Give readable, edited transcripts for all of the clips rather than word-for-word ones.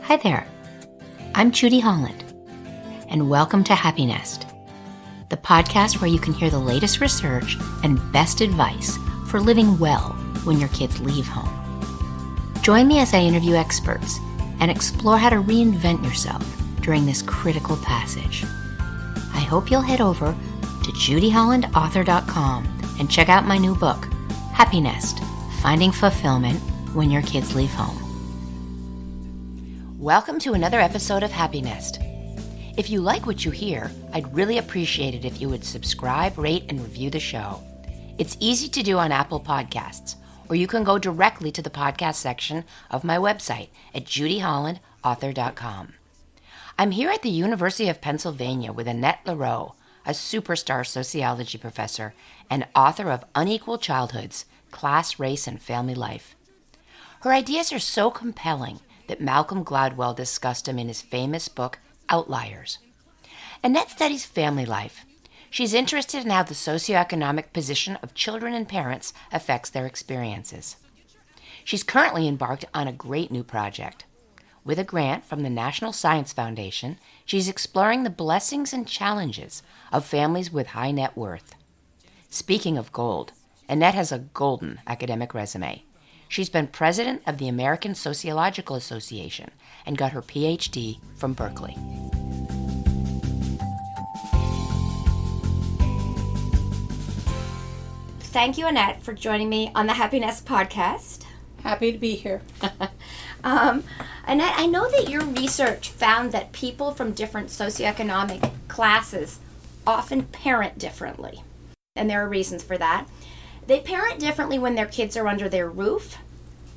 Hi there, I'm Judy Holland, and welcome to Happy Nest, the podcast where you can hear the latest research and best advice for living well when your kids leave home. Join me as I interview experts and explore how to reinvent yourself during this critical passage. I hope you'll head over to judyhollandauthor.com and check out my new book, Happy Nest, Finding Fulfillment When Your Kids Leave Home. Welcome to another episode of Happy Nest. If you like what you hear, I'd really appreciate it if you would subscribe, rate, and review the show. It's easy to do on Apple Podcasts, or you can go directly to the podcast section of my website at judyhollandauthor.com. I'm here at the University of Pennsylvania with Annette Lareau, a superstar sociology professor and author of Unequal Childhoods, Class, Race, and Family Life. Her ideas are so compelling that Malcolm Gladwell discussed them in his famous book, Outliers. Annette studies family life. She's interested in how the socioeconomic position of children and parents affects their experiences. She's currently embarked on a great new project. With a grant from the National Science Foundation, she's exploring the blessings and challenges of families with high net worth. Speaking of gold, Annette has a golden academic resume. She's been president of the American Sociological Association and got her PhD from Berkeley. Thank you, Annette, for joining me on the Happy Nest podcast. Happy to be here. Annette, I know that your research found that people from different socioeconomic classes often parent differently, and there are reasons for that. They parent differently when their kids are under their roof,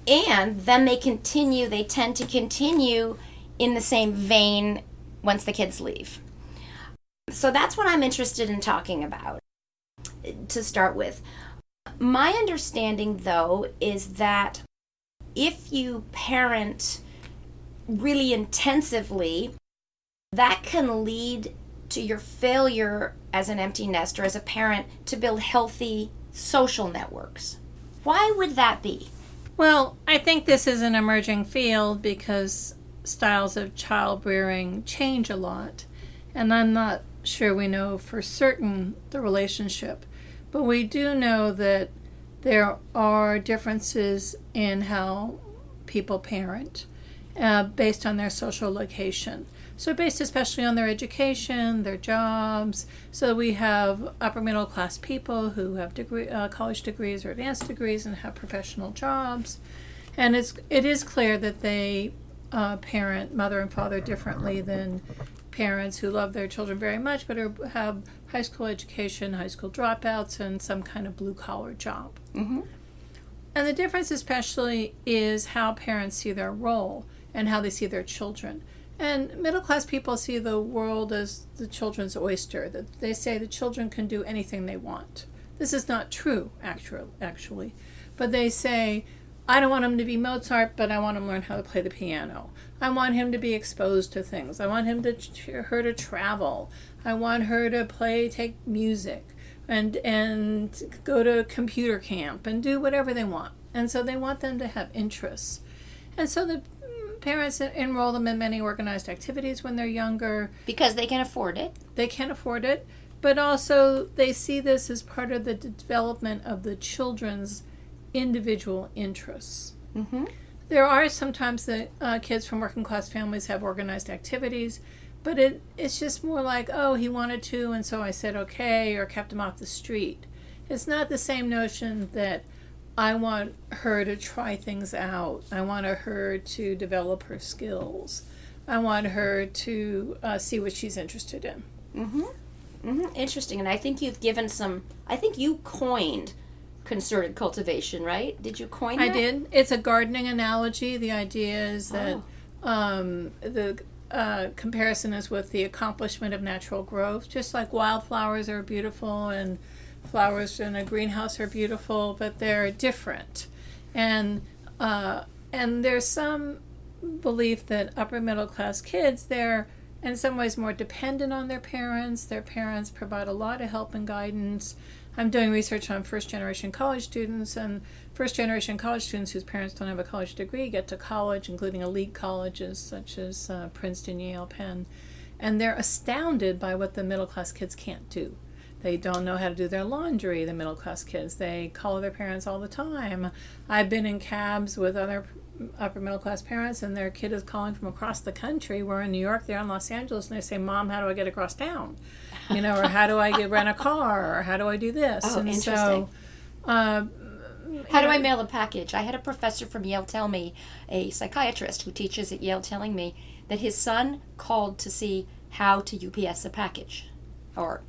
and then they tend to continue in the same vein once the kids leave. So that's what I'm interested in talking about to start with. My understanding, though, is that if you parent really intensively, that can lead to your failure as an empty nester, as a parent, to build healthy social networks. Why would that be? Well, I think this is an emerging field because styles of child rearing change a lot, and I'm not sure we know for certain the relationship, but we do know that there are differences in how people parent based on their social location. So based especially on their education, their jobs. So we have upper middle class people who have college degrees or advanced degrees and have professional jobs. And it is clear that they parent mother and father differently than parents who love their children very much but have high school education, high school dropouts, and some kind of blue-collar job. Mm-hmm. And the difference especially is how parents see their role and how they see their children. And middle-class people see the world as the children's oyster, that they say the children can do anything they want. This is not true, actually. But they say, I don't want him to be Mozart, but I want him to learn how to play the piano. I want him to be exposed to things. I want her to travel. I want her to take music and go to computer camp and do whatever they want. And so they want them to have interests. And so the parents enroll them in many organized activities when they're younger. Because they can afford it. They can afford it. But also they see this as part of the development of the children's individual interests. Mm-hmm. There are sometimes that kids from working class families have organized activities, but it's just more like, oh, he wanted to, and so I said okay, or kept him off the street. It's not the same notion that I want her to try things out. I want her to develop her skills. I want her to see what she's interested in. Mm-hmm. Mm-hmm. Interesting. And I think you coined concerted cultivation, right? Did you coin that? I did. It's a gardening analogy. The idea is that the comparison is with the accomplishment of natural growth. Just like wildflowers are beautiful and flowers in a greenhouse are beautiful, but they're different. And there's some belief that upper middle class kids, they're in some ways more dependent on their parents. Their parents provide a lot of help and guidance. I'm doing research on first-generation college students, and first-generation college students whose parents don't have a college degree get to college, including elite colleges such as Princeton, Yale, Penn, and they're astounded by what the middle-class kids can't do. They don't know how to do their laundry, the middle-class kids. They call their parents all the time. I've been in cabs with other upper middle-class parents, and their kid is calling from across the country. We're in New York, they're in Los Angeles, and they say, Mom, how do I get across town? Or how do I rent a car? Or how do I do this? Oh, and interesting. So, how do I mail a package? I had a professor from Yale tell me, a psychiatrist who teaches at Yale, telling me that his son called to see how to UPS a package.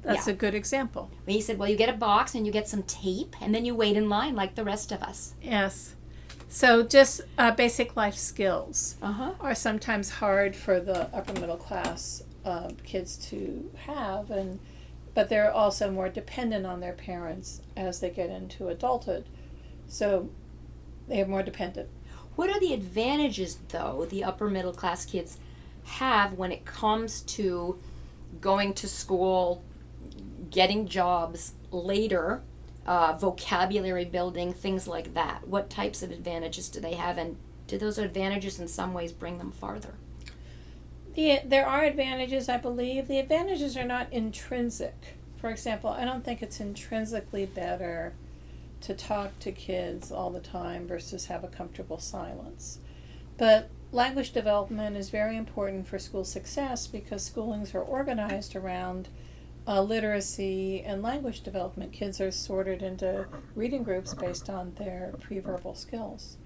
That's a good example. He said, well, you get a box and you get some tape, and then you wait in line like the rest of us. Yes. So just basic life skills are sometimes hard for the upper middle class kids to have, but they're also more dependent on their parents as they get into adulthood. So they're more dependent. What are the advantages, though, the upper middle class kids have when it comes to going to school, getting jobs later, vocabulary building, things like that? What types of advantages do they have, and do those advantages in some ways bring them farther? There are advantages, I believe. The advantages are not intrinsic. For example, I don't think it's intrinsically better to talk to kids all the time versus have a comfortable silence. But language development is very important for school success because schoolings are organized around literacy and language development. Kids are sorted into reading groups based on their pre-verbal skills.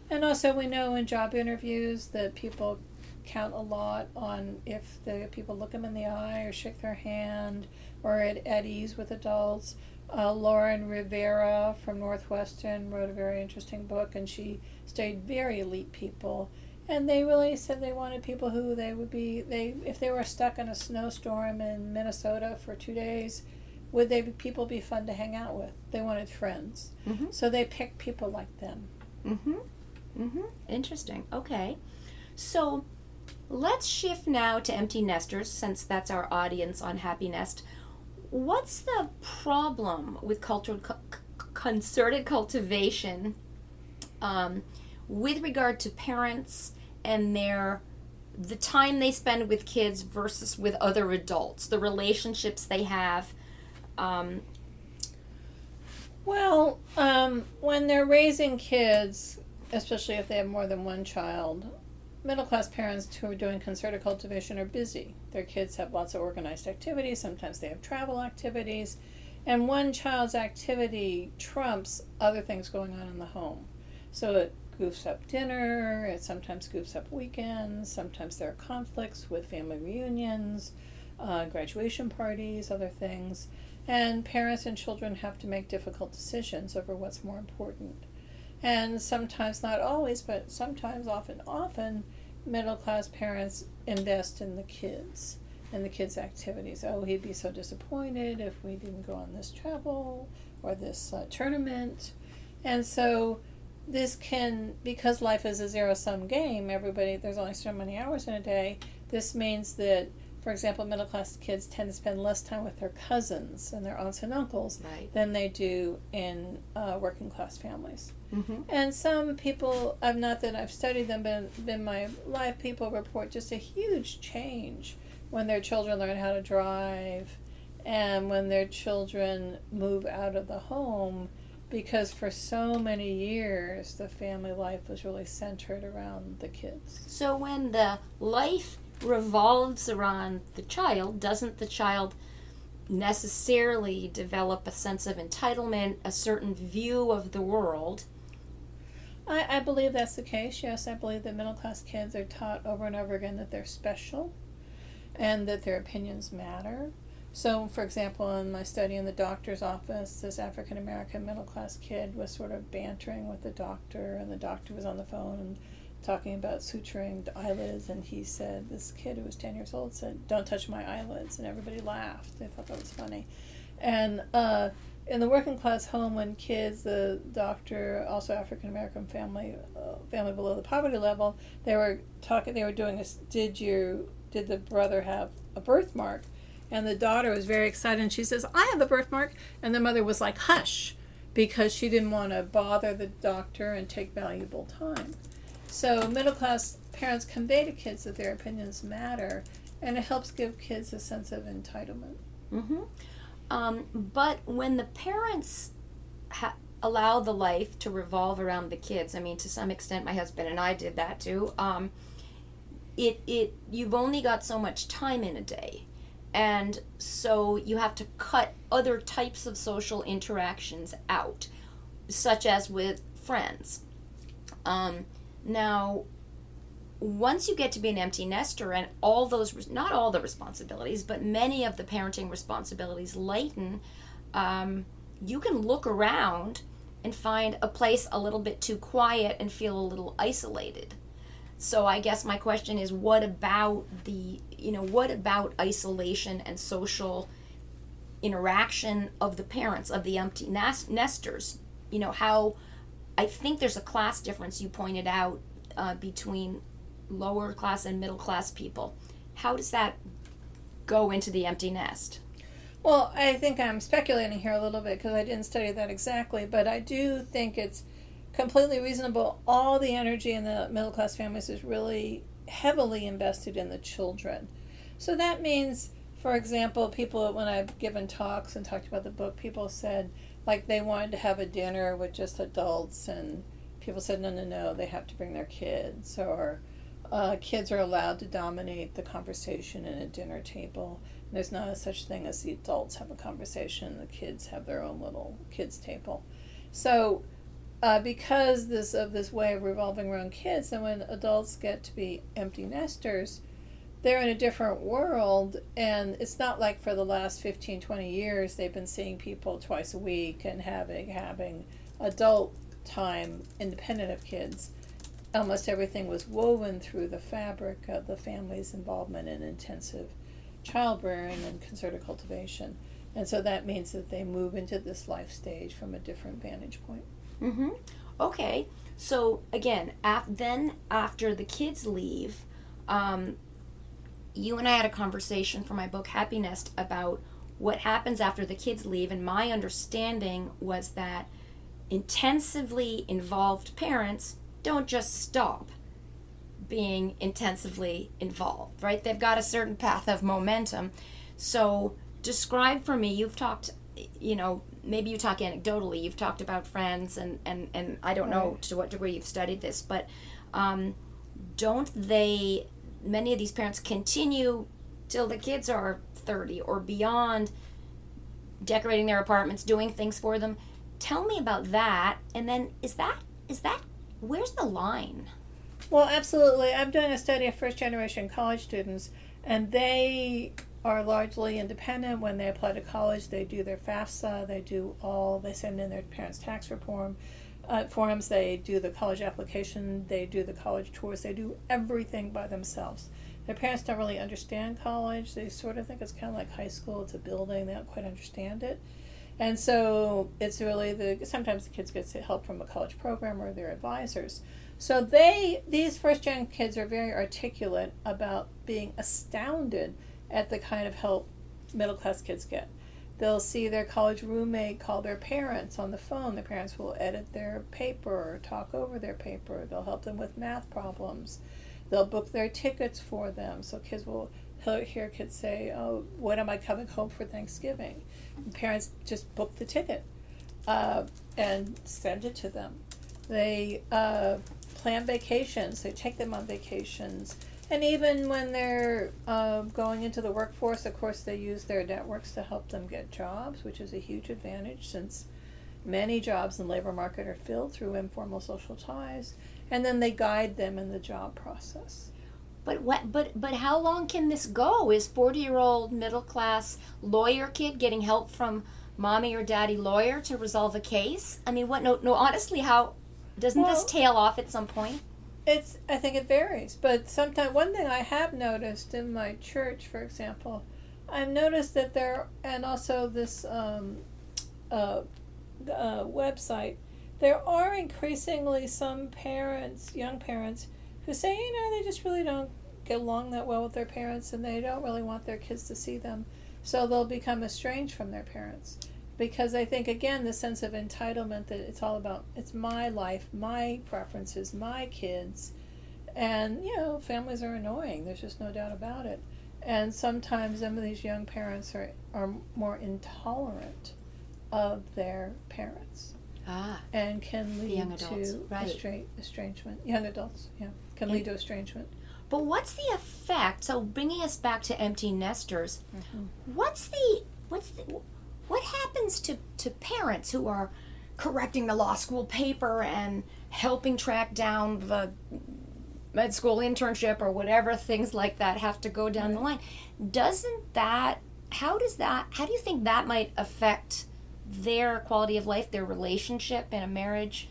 And also we know in job interviews that people count a lot on if the people look them in the eye or shake their hand or at ease with adults. Lauren Rivera from Northwestern wrote a very interesting book, and she studied very elite people. And they really said they wanted people who if they were stuck in a snowstorm in Minnesota for 2 days, would people be fun to hang out with? They wanted friends. Mm-hmm. So they picked people like them. Mm-hmm. Mm-hmm. Interesting. Okay. So let's shift now to empty nesters, since that's our audience on Happy Nest. What's the problem with concerted cultivation with regard to parents and the time they spend with kids versus with other adults, the relationships they have? When they're raising kids, especially if they have more than one child, middle-class parents who are doing concerted cultivation are busy. Their kids have lots of organized activities. Sometimes they have travel activities. And one child's activity trumps other things going on in the home. So it goofs up dinner, it sometimes goofs up weekends, sometimes there are conflicts with family reunions, graduation parties, other things. And parents and children have to make difficult decisions over what's more important. And sometimes, not always, but sometimes, often, middle-class parents invest in the kids and the kids' activities. Oh, he'd be so disappointed if we didn't go on this travel or this tournament. And so this because life is a zero-sum game, there's only so many hours in a day, this means that, for example, middle-class kids tend to spend less time with their cousins and their aunts and uncles than they do in working-class families. Mm-hmm. And some people, not that I've studied them, but in my life, people report just a huge change when their children learn how to drive and when their children move out of the home, because for so many years, the family life was really centered around the kids. So when the life revolves around the child, doesn't the child necessarily develop a sense of entitlement, a certain view of the world? I believe that's the case, yes. I believe that middle-class kids are taught over and over again that they're special and that their opinions matter. So, for example, in my study in the doctor's office, this African-American middle-class kid was sort of bantering with the doctor, and the doctor was on the phone and talking about suturing the eyelids, and this kid who was 10 years old said, "Don't touch my eyelids," and everybody laughed. They thought that was funny. And in the working class home, when kids, the doctor, also African American family below the poverty level, they were doing this, did the brother have a birthmark? And the daughter was very excited, and she says, I have a birthmark. And the mother was like, hush, because she didn't want to bother the doctor and take valuable time. So middle-class parents convey to kids that their opinions matter, and it helps give kids a sense of entitlement. But when the parents allow the life to revolve around the kids, I mean, to some extent, my husband and I did that too. You've only got so much time in a day, and so you have to cut other types of social interactions out, such as with friends. Now, once you get to be an empty nester and all those, not all the responsibilities, but many of the parenting responsibilities lighten, you can look around and find a place a little bit too quiet and feel a little isolated. So I guess my question is, what about isolation and social interaction of the parents, of the empty nesters? How, I think there's a class difference you pointed out between lower class and middle class people. How does that go into the empty nest? Well, I think I'm speculating here a little bit because I didn't study that exactly, but I do think it's completely reasonable. All the energy in the middle class families is really heavily invested in the children. So that means, for example, people, when I've given talks and talked about the book, people said like they wanted to have a dinner with just adults, and people said no, they have to bring their kids, or kids are allowed to dominate the conversation at a dinner table. There's not a such thing as the adults have a conversation, the kids have their own little kids table. So because of this way of revolving around kids, and when adults get to be empty nesters, they're in a different world, and it's not like for the last 15, 20 years they've been seeing people twice a week and having adult time independent of kids. Almost everything was woven through the fabric of the family's involvement in intensive childbearing and concerted cultivation. And so that means that they move into this life stage from a different vantage point. Okay. So again, then after the kids leave, you and I had a conversation for my book Happy Nest about what happens after the kids leave, and my understanding was that intensively involved parents don't just stop being intensively involved, right? They've got a certain path of momentum. So describe for me, you've talked, maybe you talk anecdotally, you've talked about friends, and I don't know to what degree you've studied this, but many of these parents continue till the kids are 30 or beyond, decorating their apartments, doing things for them. Tell me about that, and then is that where's the line? Well, absolutely. I'm doing a study of first-generation college students, and they are largely independent. When they apply to college, they do their FAFSA, they send in their parents' tax forms, they do the college application, they do the college tours, they do everything by themselves. Their parents don't really understand college. They sort of think it's kind of like high school. It's a building. They don't quite understand it. And so it's really sometimes the kids get help from a college program or their advisors. So these first-gen kids are very articulate about being astounded at the kind of help middle-class kids get. They'll see their college roommate call their parents on the phone. Their parents will edit their paper or talk over their paper. They'll help them with math problems. They'll book their tickets for them. So kids will hear kids say, oh, when am I coming home for Thanksgiving? And parents just book the ticket and send it to them. They plan vacations. They take them on vacations. And even when they're going into the workforce, of course, they use their networks to help them get jobs, which is a huge advantage since many jobs in the labor market are filled through informal social ties. And then they guide them in the job process. But how long can this go? Is 40-year-old middle-class lawyer kid getting help from mommy or daddy lawyer to resolve a case? I mean, honestly, how doesn't this tail off at some point? I think it varies, but sometimes one thing I have noticed in my church, for example, I've noticed that and also this website, there are increasingly some parents, young parents, who say, they just really don't get along that well with their parents, and they don't really want their kids to see them. So they'll become estranged from their parents. Because I think, again, the sense of entitlement that it's all about, it's my life, my preferences, my kids. And, families are annoying. There's just no doubt about it. And sometimes some of these young parents are more intolerant of their parents. And can lead to estrangement. Young adults, can lead to estrangement. But what's the effect? So bringing us back to empty nesters, what happens to parents who are correcting the law school paper and helping track down the med school internship or whatever things like that have to go down the line? How do you think that might affect their quality of life, their relationship in a marriage?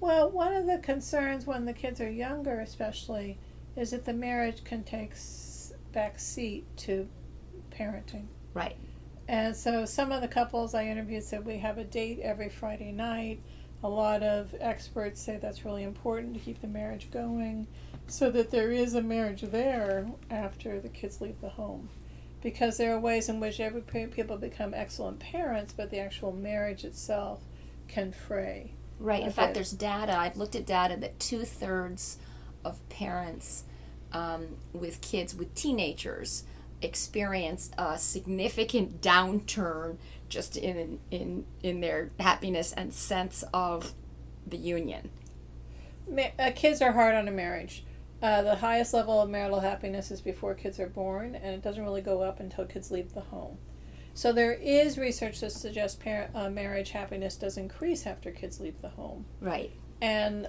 Well, one of the concerns when the kids are younger especially is that the marriage can take back seat to parenting. Right. And so some of the couples I interviewed said we have a date every Friday night. A lot of experts say that's really important to keep the marriage going so that there is a marriage there after the kids leave the home. Because there are ways in which people become excellent parents, but the actual marriage itself can fray. Right. In fact, there's data. I've looked at data that 2/3 of parents with kids, with teenagers, experienced a significant downturn just in their happiness and sense of the union. Kids are hard on a marriage. The highest level of marital happiness is before kids are born, and it doesn't really go up until kids leave the home. So there is research that suggests marriage happiness does increase after kids leave the home. Right. And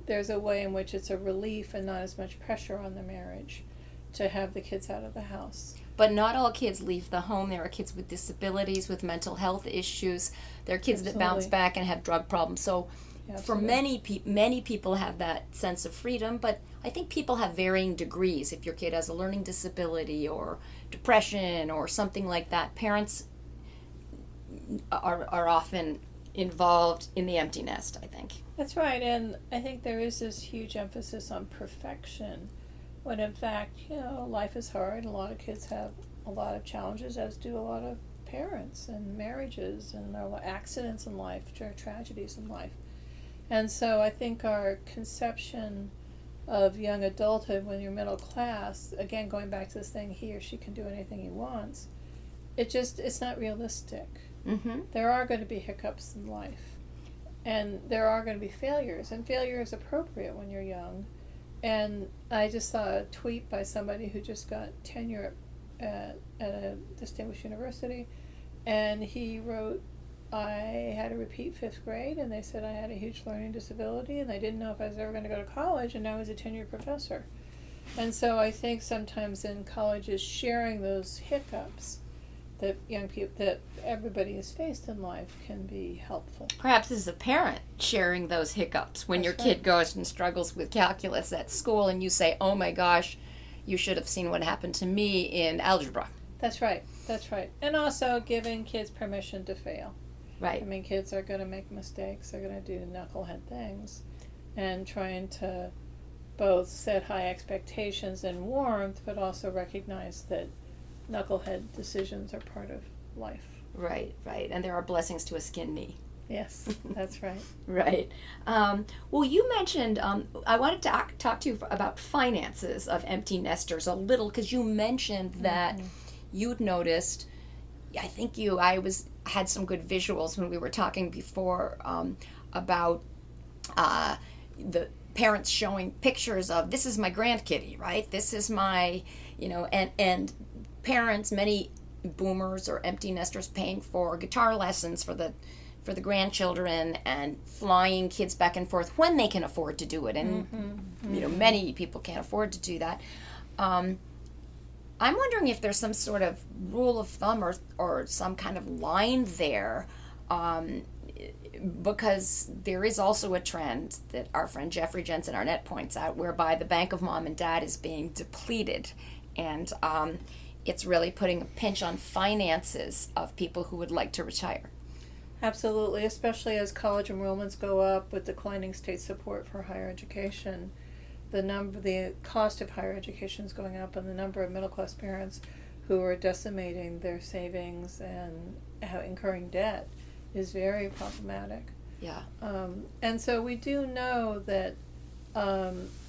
there's a way in which it's a relief and not as much pressure on the marriage to have the kids out of the house. But not all kids leave the home. There are kids with disabilities, with mental health issues. There are kids that bounce back and have drug problems. So for many people have that sense of freedom, but I think people have varying degrees. If your kid has a learning disability or depression or something like that, parents are often involved in the empty nest, I think. That's right, and I think there is this huge emphasis on perfection, when in fact, life is hard. A lot of kids have a lot of challenges, as do a lot of parents and marriages, and there are accidents in life, tragedies in life. And so I think our conception of young adulthood when you're middle class, again, going back to this thing, he or she can do anything he wants, it's not realistic. Mm-hmm. There are going to be hiccups in life, and there are going to be failures, and failure is appropriate when you're young. And I just saw a tweet by somebody who just got tenure at a distinguished university, and he wrote, I had to repeat 5th grade, and they said I had a huge learning disability, and they didn't know if I was ever going to go to college, and now he's a tenured professor. And so I think sometimes in colleges, sharing those hiccups that young people, that everybody has faced in life, can be helpful. Perhaps as a parent, sharing those hiccups when your kid goes and struggles with calculus at school, and you say, oh my gosh, you should have seen what happened to me in algebra. That's right. And also giving kids permission to fail. Right. I mean, kids are going to make mistakes. They're going to do knucklehead things. And trying to both set high expectations and warmth, but also recognize that knucklehead decisions are part of life. Right. And there are blessings to a skinned knee. Yes, that's right. Right. Well, you mentioned, I wanted to talk to you about finances of empty nesters a little, because you mentioned that you'd noticed, I think had some good visuals when we were talking before about the parents showing pictures of, this is my grandkitty, right? This is my, and parents, many boomers or empty nesters, paying for guitar lessons for the grandchildren and flying kids back and forth when they can afford to do it. And, many people can't afford to do that. I'm wondering if there's some sort of rule of thumb or some kind of line there, because there is also a trend that our friend Jeffrey Jensen Arnett points out, whereby the bank of mom and dad is being depleted, and it's really putting a pinch on finances of people who would like to retire. Absolutely, especially as college enrollments go up with declining state support for higher education. The cost of higher education is going up, and the number of middle-class parents who are decimating their savings and incurring debt is very problematic. Yeah. And so we do know that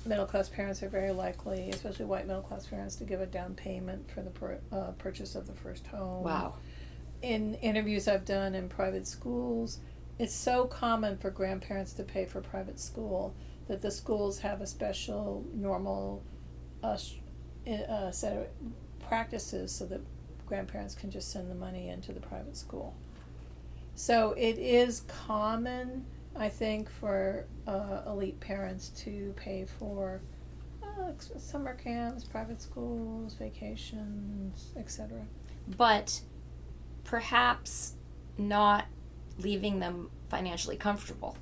middle-class parents are very likely, especially white middle-class parents, to give a down payment for the purchase of the first home. Wow. In interviews I've done in private schools, it's so common for grandparents to pay for private school that the schools have a special normal set of practices so that grandparents can just send the money into the private school. So it is common, I think, for elite parents to pay for summer camps, private schools, vacations, etc. But perhaps not leaving them financially comfortable.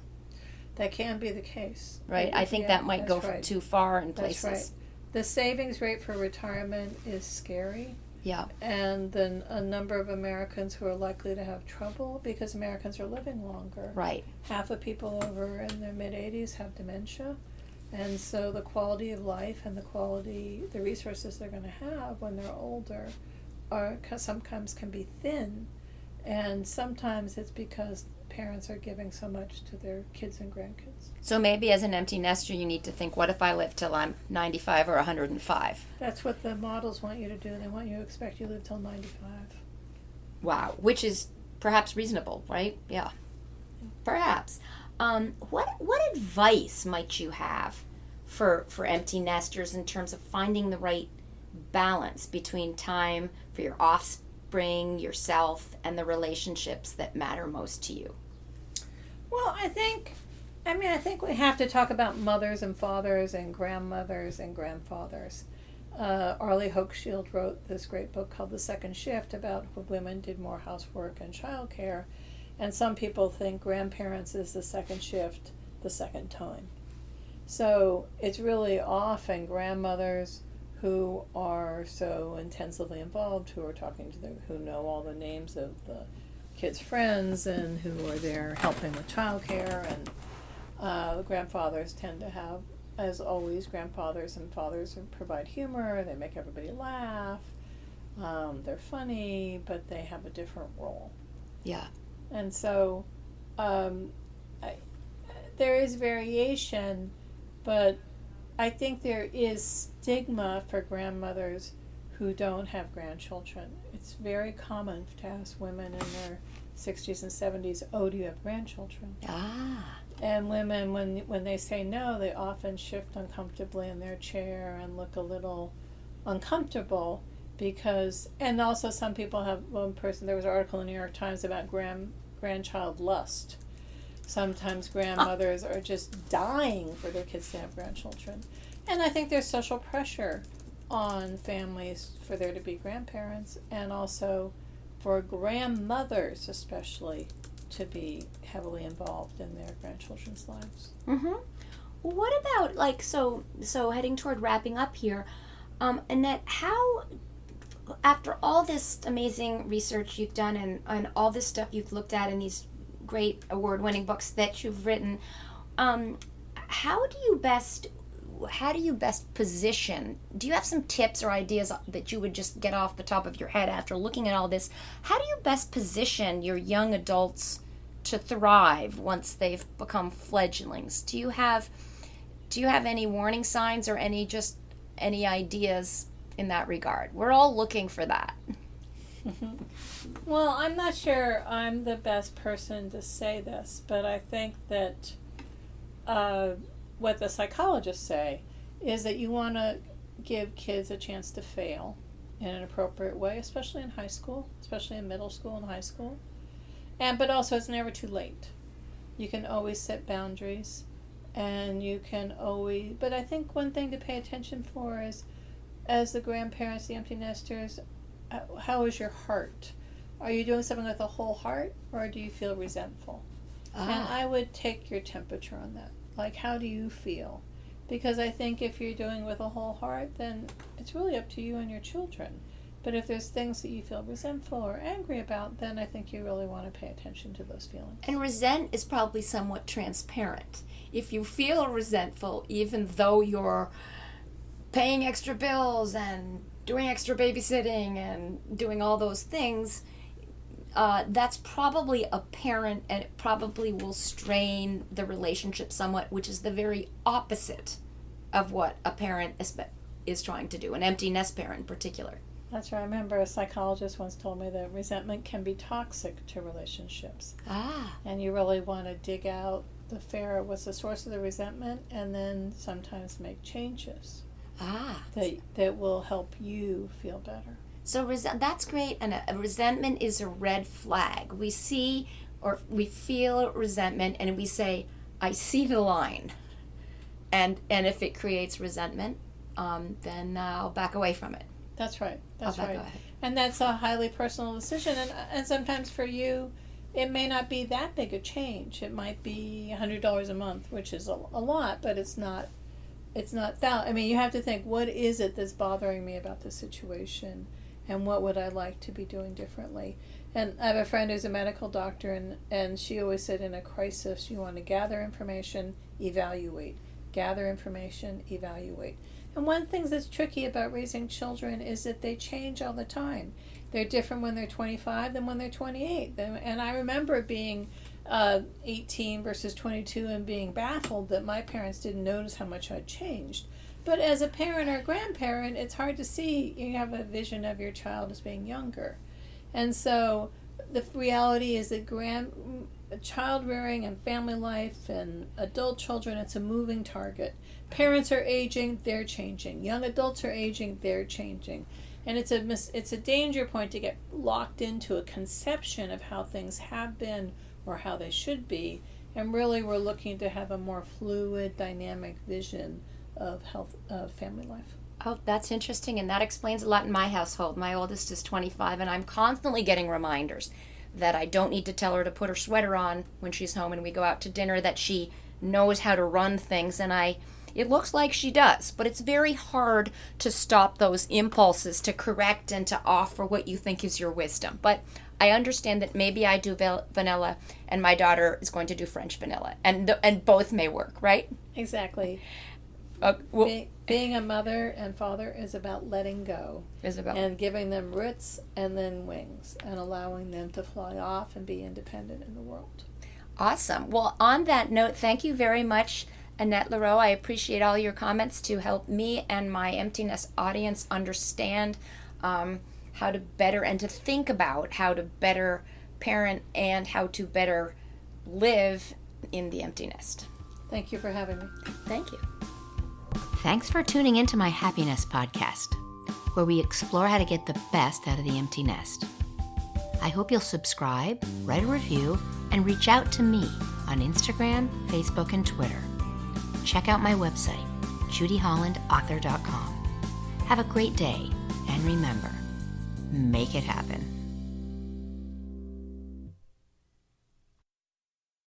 That can be the case. Right? I think that might go right. too far in places. That's right. The savings rate for retirement is scary. Yeah. And then a number of Americans who are likely to have trouble because Americans are living longer. Right. Half of people over in their mid-80s have dementia. And so the quality of life and the resources they're going to have when they're older sometimes can be thin. And sometimes it's because parents are giving so much to their kids and grandkids. So maybe as an empty nester, you need to think, what if I live till I'm 95 or 105? That's what the models want you to do. They want you to expect you live till 95. Wow. Which is perhaps reasonable, right? Yeah. Perhaps. What advice might you have for empty nesters in terms of finding the right balance between time for your offspring, yourself, and the relationships that matter most to you? Well, I think we have to talk about mothers and fathers and grandmothers and grandfathers. Arlie Hochschild wrote this great book called The Second Shift about when women did more housework and childcare. And some people think grandparents is the second shift, the second time. So it's really often grandmothers who are so intensively involved, who are talking to them, who know all the names of the kids' friends and who are there helping with childcare. And the grandfathers tend to have, as always, grandfathers and fathers provide humor. They make everybody laugh. They're funny, but they have a different role. Yeah. And so there is variation, but I think there is stigma for grandmothers who don't have grandchildren. It's very common to ask women in their 60s and 70s, oh, do you have grandchildren? Ah. And women, when they say no, they often shift uncomfortably in their chair and look a little uncomfortable because, and also some people have, there was an article in the New York Times about grandchild lust. Sometimes grandmothers are just dying for their kids to have grandchildren. And I think there's social pressure on families for there to be grandparents and also for grandmothers especially to be heavily involved in their grandchildren's lives. Mm-hmm. Well, what about, so heading toward wrapping up here, Annette, how, after all this amazing research you've done and all this stuff you've looked at in these great award-winning books that you've written, how do you best position? Do you have some tips or ideas that you would just get off the top of your head after looking at all this? How do you best position your young adults to thrive once they've become fledglings? Do you have any warning signs or any ideas in that regard? We're all looking for that. Well, I'm not sure I'm the best person to say this, but I think that what the psychologists say is that you want to give kids a chance to fail in an appropriate way, especially in high school, especially in middle school and high school. But also it's never too late. You can always set boundaries and you can always, but I think one thing to pay attention for is, as the grandparents, the empty nesters, how is your heart? Are you doing something with a whole heart or do you feel resentful? And I would take your temperature on that. Like, how do you feel? Because I think if you're doing with a whole heart, then it's really up to you and your children. But if there's things that you feel resentful or angry about, then I think you really want to pay attention to those feelings. And resent is probably somewhat transparent. If you feel resentful, even though you're paying extra bills and doing extra babysitting and doing all those things, that's probably apparent, and it probably will strain the relationship somewhat, which is the very opposite of what a parent is trying to do, an empty nest parent in particular. That's right. I remember a psychologist once told me that resentment can be toxic to relationships. And you really want to dig out what's the source of the resentment, and then sometimes make changes that will help you feel better. So that's great. And a resentment is a red flag. We see or we feel resentment and we say, I see the line. And if it creates resentment, then I'll back away from it. That's right. That's I'll right. back away. And that's a highly personal decision. And sometimes for you, it may not be that big a change. It might be $100 a month, which is a lot, but it's not that. I mean, you have to think, what is it that's bothering me about this situation, and what would I like to be doing differently? And I have a friend who's a medical doctor, and she always said, in a crisis, you want to gather information, evaluate. Gather information, evaluate. And one thing that's tricky about raising children is that they change all the time. They're different when they're 25 than when they're 28. And I remember being 18 versus 22 and being baffled that my parents didn't notice how much I'd changed. But as a parent or grandparent, it's hard to see. You have a vision of your child as being younger. And so the reality is that child rearing and family life and adult children, it's a moving target. Parents are aging, they're changing. Young adults are aging, they're changing. And it's a danger point to get locked into a conception of how things have been or how they should be. And really we're looking to have a more fluid, dynamic vision of family life. Oh, that's interesting, and that explains a lot in my household. My oldest is 25, and I'm constantly getting reminders that I don't need to tell her to put her sweater on when she's home and we go out to dinner, that she knows how to run things, and it looks like she does, but it's very hard to stop those impulses to correct and to offer what you think is your wisdom. But I understand that maybe I do vanilla and my daughter is going to do French vanilla, and both may work, right? Exactly. Well, being a mother and father is about letting go. And giving them roots and then wings, and allowing them to fly off and be independent in the world. Awesome. Well, on that note, thank you very much, Annette Lareau. I appreciate all your comments to help me and my empty nest audience understand how to better and to think about how to better parent and how to better live in the empty nest. Thank you for having me. Thank you. Thanks for tuning into my Happiness podcast, where we explore how to get the best out of the empty nest. I hope you'll subscribe, write a review, and reach out to me on Instagram, Facebook, and Twitter. Check out my website, judyhollandauthor.com. Have a great day, and remember, make it happen.